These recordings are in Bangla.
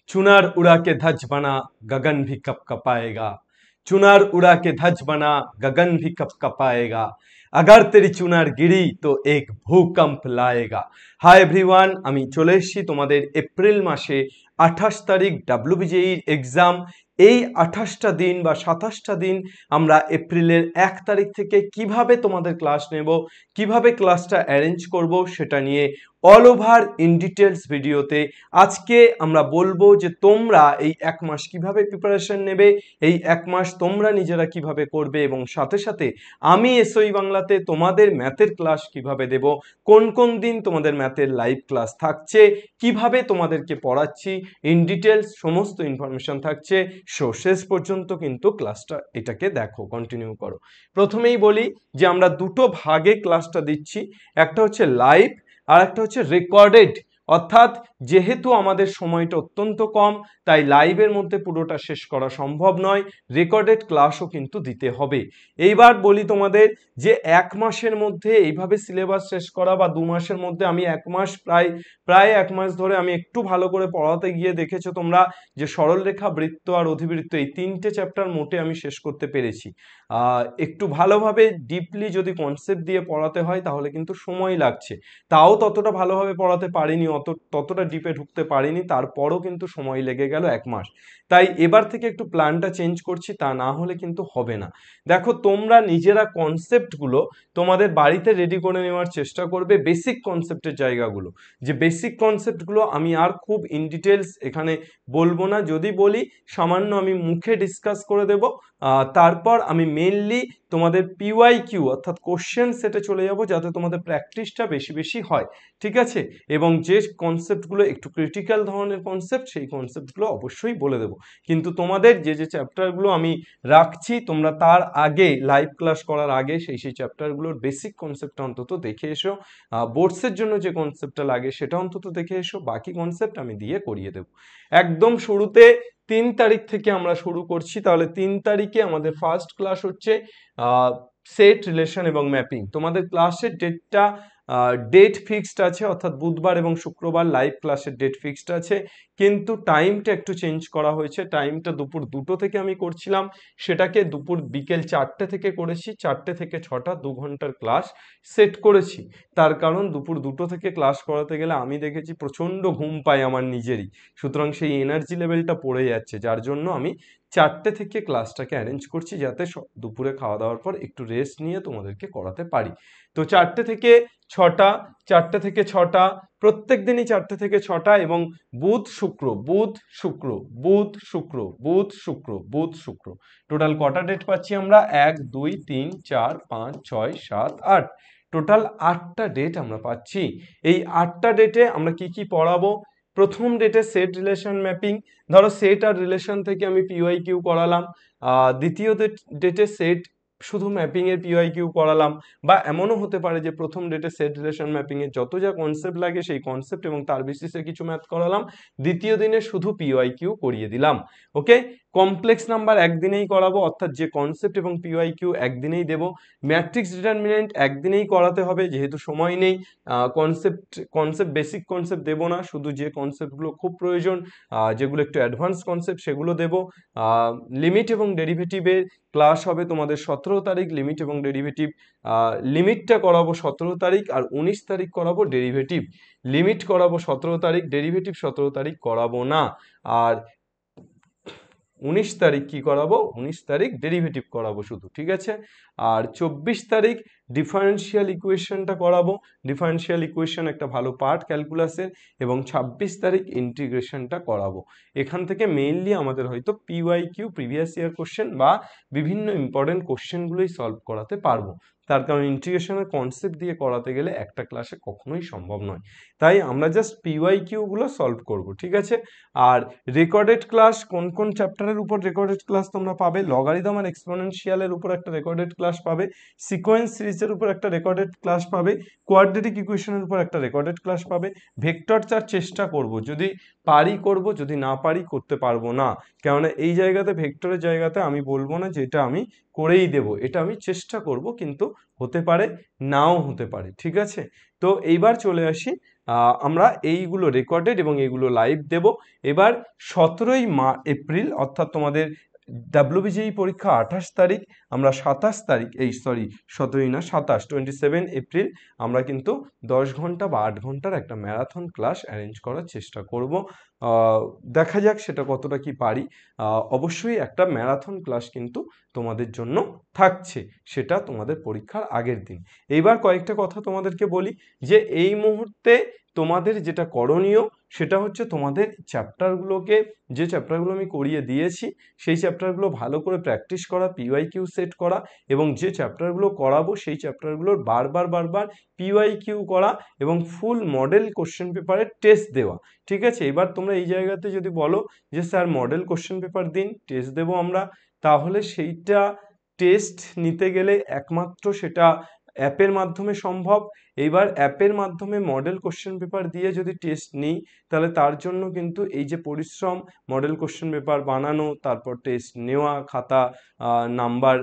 चुनार उड़ा के धज बना गगन भी कप कपाएगा। चुनार उड़ा के धज बना गगन भी कप कपाएगा। अगर तेरी चुनार गिरी तो एक भूकंप लाएगा। हाय एवरीवन, আমি চলে এসেছি তোমাদের এপ্রিল মাসে 28 তারিখ WBJE এক্সাম। এই 28টা দিন বা 27টা দিন আমরা এপ্রিলের 1 তারিখ থেকে কিভাবে তোমাদের ক্লাস নেব, কিভাবে ক্লাসটা অ্যারেঞ্জ করব সেটা নিয়ে অল ওভার ইন ডিটেলস ভিডিওতে আজকে আমরা বলবো যে তোমরা এই এক মাস কিভাবে প্রিপারেশন নেবে, এই এক মাস তোমরা নিজেরা কিভাবে করবে এবং সাথে সাথে আমি এসওই বাংলাতে তোমাদের ম্যাথের ক্লাস কিভাবে দেব, কোন কোন দিন তোমাদের ম্যাথের লাইভ ক্লাস থাকছে, কিভাবে তোমাদেরকে পড়াচ্ছি, ইন ডিটেলস সমস্ত ইনফরমেশন থাকছে। শেষ পর্যন্ত কিন্তু ক্লাসটা এটাকে দেখো, কন্টিনিউ করো। প্রথমেই বলি যে আমরা দুটো ভাগে ক্লাসটা দিচ্ছি, একটা হচ্ছে লাইভ আর একটা হচ্ছে রেকর্ডেড। অর্থাৎ যেহেতু আমাদের সময়টা অত্যন্ত কম, তাই লাইভের মধ্যে পুরোটা শেষ করা সম্ভব নয়, রেকর্ডেড ক্লাসও কিন্তু দিতে হবে। এইবার বলি তোমাদের যে এক মাসের মধ্যে এইভাবে সিলেবাস শেষ করা বা 2 মাসের মধ্যে, আমি এক মাস প্রায় এক মাস ধরে আমি একটু ভালো করে পড়াতে গিয়ে দেখেছো তোমরা যে সরলরেখা, বৃত্ত আর অধিবৃত্ত এই 3টে চ্যাপ্টার মোটে আমি শেষ করতে পেরেছি। একটু ভালোভাবে ডিপলি যদি কনসেপ্ট দিয়ে পড়াতে হয় তাহলে কিন্তু সময় লাগছে, তাও ততটা ভালোভাবে পড়াতে পারিনি, ততটা ডিপে ঢুকতে পারিনি, তারপরও কিন্তু সময় লেগে গেল এক মাস। তাই এবার থেকে একটু প্ল্যানটা চেঞ্জ করছি, তা না হলে কিন্তু হবে না। দেখো, তোমরা নিজেরা কনসেপ্টগুলো তোমাদের বাড়িতে রেডি করে নেওয়ার চেষ্টা করবে, বেসিক কনসেপ্টের জায়গাগুলো, যে বেসিক কনসেপ্টগুলো আমি আর খুব ইন ডিটেলস এখানে বলবো না, যদি বলি সামান্য আমি মুখে ডিসকাস করে দেব। তারপর আমি মেইনলি তোমাদের পিওয়াইকিউ অর্থাৎ কোশ্চেন সেটে চলে যাব, যাতে তোমাদের প্র্যাকটিসটা বেশি বেশি হয়, ঠিক আছে। এবং যে কনসেপ্টগুলো একটু ক্রিটিক্যাল ধরনের কনসেপ্ট, সেই কনসেপ্টগুলো অবশ্যই বলে দেবো। কিন্তু তোমাদের যে যে চ্যাপ্টারগুলো আমি রাখছি, তোমরা তার আগে লাইভ ক্লাস করার আগে সেই চ্যাপ্টারগুলোর বেসিক কনসেপ্টটা অন্তত দেখে এসো। বোর্ডসের জন্য যে কনসেপ্টটা লাগে সেটা অন্তত দেখে এসো, বাকি কনসেপ্ট আমি দিয়ে করিয়ে দেবো। একদম শুরুতে 3 তারিখ থেকে আমরা শুরু করছি, তাহলে 3 তারিখে আমাদের ফার্স্ট ক্লাস হচ্ছে সেট, রিলেশন এবং ম্যাপিং। তোমাদের ক্লাসের ডেট ফিক্সড আছে, অর্থাৎ বুধবার এবং শুক্রবার লাইভ ক্লাসের ডেট ফিক্সড আছে, কিন্তু টাইমটা একটু চেঞ্জ করা হয়েছে। টাইমটা দুপুর 2টো থেকে আমি করছিলাম, সেটাকে বিকেল 4টে থেকে করেছি, 4টে থেকে 6টা 2 ঘন্টার ক্লাস সেট করেছি। তার কারণ দুপুর 2টো থেকে ক্লাস করাতে গেলে আমি দেখেছি প্রচণ্ড ঘুম পায় আমার নিজেরই, সুতরাং সেই এনার্জি লেভেলটা পড়ে যাচ্ছে, যার জন্য আমি 4টে থেকে ক্লাসটাকে অ্যারেঞ্জ করছি, যাতে দুপুরে খাওয়া দাওয়ার পর একটু রেস্ট নিয়ে তোমাদেরকে করাতে পারি। তো 4টে থেকে 6টা, 4টে থেকে 6টা, প্রত্যেক দিনই 4টে থেকে 6টা, এবং বুধ শুক্র, বুধ শুক্র, বুধ শুক্র, বুধ শুক্র, বুধ শুক্র, টোটাল কটা ডেট পাচ্ছি আমরা? 1 2 3 4 5 6 7 8, টোটাল 8টা ডেট আমরা পাচ্ছি। এই 8টা ডেটে আমরা কি কি পড়াবো? প্রথম ডেটে সেট, রিলেশন, ম্যাপিং। ধরো সেট আর রিলেশন থেকে আমি পিওয়াইকিউ করালাম। দ্বিতীয় ডেটে সেট শুধু ম্যাপিং এর পিওয়াইকিউ করালাম, বা এমনও হতে পারে যে প্রথম ডেটে সেট, রিলেশন, ম্যাপিং এর যত যা কনসেপ্ট লাগে সেই কনসেপ্ট এবং তার বেসিসে কিছু ম্যাথ করালাম, দ্বিতীয় দিনে শুধু পিওয়াইকিউ করিয়ে দিলাম। ওকে, কমপ্লেক্স নাম্বার একদিনেই করাবো, অর্থাৎ যে কনসেপ্ট এবং পিওয়াইকিউ একদিনেই দেব। ম্যাট্রিক্স ডিটারমিনেন্ট একদিনেই করাতে হবে, যেহেতু সময় নেই। কনসেপ্ট বেসিক কনসেপ্ট দেবো না, শুধু যে কনসেপ্টগুলো খুব প্রয়োজন, যেগুলো একটু অ্যাডভান্স কনসেপ্ট, সেগুলো দেব। লিমিট এবং ডেরিভেটিভের ক্লাস হবে তোমাদের 17 তারিখ, লিমিট এবং ডেরিভেটিভ। লিমিটটা করাবো 17 তারিখ, আর 19 তারিখ করাবো ডেরিভেটিভ। লিমিট করাবো 17 তারিখ, ডেরিভেটিভ 17 তারিখ করাবো না। আর 19 তারিখ কি করাবো? 19 তারিখ ডেরিভেটিভ করাবো শুধু, ঠিক আছে। আর 24 তারিখ ডিফারেন্সিয়াল ইকুয়েশনটা করাবো। ডিফারেন্সিয়াল ইকুয়েশন একটা ভালো পার্ট ক্যালকুলাসের, এবং 26 তারিখ ইন্টিগ্রেশনটা করাবো। এখান থেকে মেইনলি আমাদের হয়তো পিওয়াইকিউ, প্রিভিয়াস ইয়ার কোশ্চেন বা বিভিন্ন ইম্পর্টেন্ট কোশ্চেনগুলোই সলভ করাতে পারবো, তার কারণ ইন্টিগ্রেশনের কনসেপ্ট দিয়ে করাতে গেলে একটা ক্লাসে কখনোই সম্ভব নয়। তাই আমরা জাস্ট পিওয়াইকিউ গুলো সলভ করব, ঠিক আছে। আর রেকর্ডেড ক্লাস কোন কোন চ্যাপ্টারের উপর রেকর্ডেড ক্লাস তোমরা পাবে? লগারিদম আর এক্সপোনেনশিয়ালের উপর একটা রেকর্ডেড ক্লাস পাবে, সিকোয়েন্স সিরিজের উপর একটা রেকর্ডেড ক্লাস পাবে, কোয়াড্রেটিক ইকুয়েশনের উপর একটা রেকর্ডেড ক্লাস পাবে। ভেক্টর চার্ট চেষ্টা করব, যদি পারি করব, যদি না পারি করতে পারবো না, কেননা এই জায়গাতে ভেক্টরের জায়গাতে আমি বলবো না যে এটা আমি করেই দেব, এটা আমি চেষ্টা করব, কিন্তু হতে পারে নাও হতে পারে, ঠিক আছে। তো এইবার চলে আসি আমরা এইগুলো রেকর্ডেড এবং এইগুলো লাইভ দেব। এবার 17ই এপ্রিল অর্থাৎ তোমাদের WBJEE পরীক্ষা 28 তারিখ, আমরা 27 তারিখ 17ই না 27 এপ্রিল আমরা কিন্তু 10 ঘন্টা বা 8 ঘন্টার একটা ম্যারাথন ক্লাস অ্যারেঞ্জ করার চেষ্টা করব। দেখা যাক সেটা কতটা কি পারি। অবশ্যই একটা ম্যারাথন ক্লাস কিন্তু তোমাদের জন্য থাকছে, সেটা তোমাদের পরীক্ষার আগের দিন। এইবার কয়েকটা কথা তোমাদেরকে বলি যে এই মুহূর্তে তোমাদের যেটা করণীয় সেটা হচ্ছে তোমাদের চ্যাপ্টারগুলোকে, যে চ্যাপ্টারগুলো আমি করিয়ে দিয়েছি সেই চ্যাপ্টারগুলো ভালো করে প্র্যাকটিস করা, PYQ সেট করা, এবং যে চ্যাপ্টারগুলো করাবো সেই চ্যাপ্টারগুলোর বারবার PYQ করা এবং ফুল মডেল কোশ্চেন পেপারের টেস্ট দেওয়া। ঠিক আছে, এবার তোমরা এই জায়গাতে যদি বলো যে স্যার মডেল কোশ্চেন পেপার দিন, টেস্ট দেবো আমরা, তাহলে সেইটা টেস্ট নিতে গেলে একমাত্র সেটা অ্যাপের মাধ্যমে সম্ভব। এইবার অ্যাপের মাধ্যমে মডেল কোশ্চেন পেপার দিয়ে যদি টেস্ট নিই তাহলে তার জন্য কিন্তু এই যে পরিশ্রম, মডেল কোশ্চেন পেপার বানানো, তারপর টেস্ট নেওয়া, খাতা নাম্বার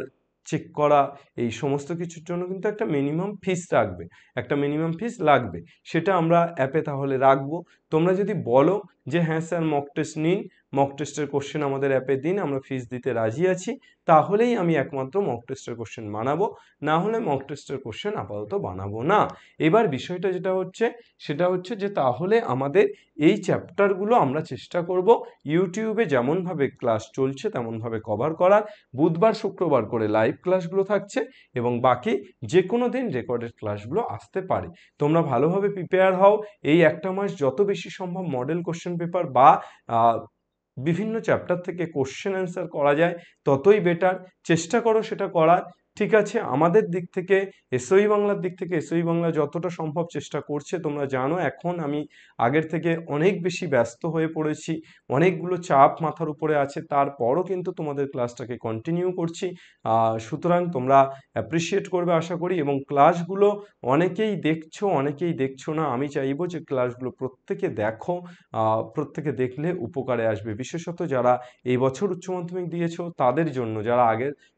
চেক করা, এই সমস্ত কিছুর জন্য কিন্তু একটা মিনিমাম ফিস লাগবে, সেটা আমরা অ্যাপে তাহলে রাখবো। তোমরা যদি বলো যে হ্যাঁ স্যার মক টেস্ট নিন, মক টেস্টের কোশ্চেন আমাদের অ্যাপে দিন, আমরা ফিস দিতে রাজি আছি, তাহলেই আমি একমাত্র মক টেস্টের কোশ্চেন বানাবো, না হলে মক টেস্টের কোশ্চেন আপাতত বানাবো না। এবার বিষয়টা যেটা হচ্ছে সেটা হচ্ছে যে তাহলে আমাদের এই চ্যাপ্টারগুলো আমরা চেষ্টা করব ইউটিউবে যেমনভাবে ক্লাস চলছে তেমনভাবে কভার করার। বুধবার শুক্রবার করে লাইভ ক্লাসগুলো থাকছে এবং বাকি যে কোনো দিন রেকর্ডেড ক্লাসগুলো আসতে পারে। তোমরা ভালোভাবে প্রিপেয়ার হও, এই একটা মাস যত বেশি সম্ভব মডেল কোশ্চেন পেপার বা বিভিন্ন চ্যাপ্টার থেকে কোশ্চেন অ্যান্সার করা যায় ততই বেটার, চেষ্টা করো সেটা করার। ঠিক আছে, আমাদের দিক থেকে এসওই বাংলার দিক থেকে এসওই বাংলা যতটা সম্ভব চেষ্টা করছে। তোমরা জানো এখন আমি আগের থেকে অনেক বেশি ব্যস্ত হয়ে পড়েছি, অনেকগুলো চাপ মাথার উপরে আছে, তারপরও কিন্তু তোমাদের ক্লাসটাকে কন্টিনিউ করছি। সুতরাং তোমরা অ্যাপ্রিসিয়েট করবে আশা করি, এবং ক্লাসগুলো অনেকেই দেখছো না, আমি চাইবো যে ক্লাসগুলো প্রত্যেকে দেখো, প্রত্যেকে দেখলে উপকারে আসবে, বিশেষত যারা এই বছর উচ্চ মাধ্যমিক দিয়েছো তাদের জন্য, যারা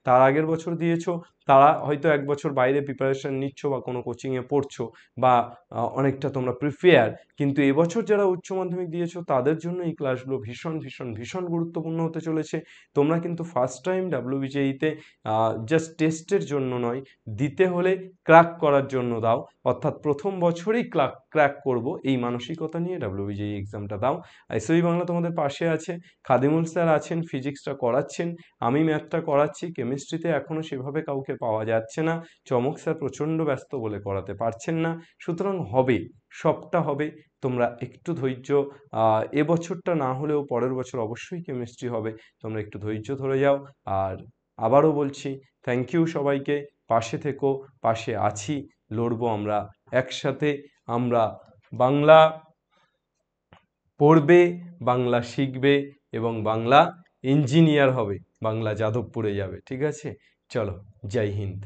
তার আগের বছর দিয়েছো তারা হয়তো এক বছর বাইরে প্রিপারেশন নিচ্ছ বা কোনো কোচিংয়ে পড়ছো বা অনেকটা তোমরা প্রিপেয়ার, কিন্তু এবছর যারা উচ্চ মাধ্যমিক দিয়েছো তাদের জন্য এই ক্লাসগুলো ভীষণ গুরুত্বপূর্ণ হতে চলেছে। তোমরা কিন্তু ফার্স্ট টাইম WBJEE-তে জাস্ট টেস্টের জন্য নয়, দিতে হলে ক্র্যাক করার জন্য দাও, অর্থাৎ প্রথম বছরেই ক্র্যাক করব এই মানসিকতা নিয়ে WBJEE এক্সামটা দাও। এসওই বাংলা তোমাদের পাশে আছে, খাদিমুল স্যার আছেন, ফিজিক্সটা করাচ্ছেন, আমি ম্যাথটা করাচ্ছি, কেমিস্ট্রিতে এখনও সেভাবে কাউকে পাওয়া যাচ্ছে না, চমক স্যার প্রচণ্ড ব্যস্ত বলে করাতে পারছেন না। সুতরাং হবে, সবটা হবে, তোমরা একটু ধৈর্য, এবছরটা না হলেও পরের বছর অবশ্যই কেমিস্ট্রি হবে, তোমরা একটু ধৈর্য ধরে যাও। আর আবারও বলছি থ্যাংক ইউ সবাইকে, পাশে থেকো, পাশে আছি, লড়বো আমরা একসাথে। আমরা বাংলা পড়বে, বাংলা শিখবে এবং বাংলা ইঞ্জিনিয়ার হবে, বাংলা যাদবপুরে যাবে। ঠিক আছে, চলো, জয় হিন্দ।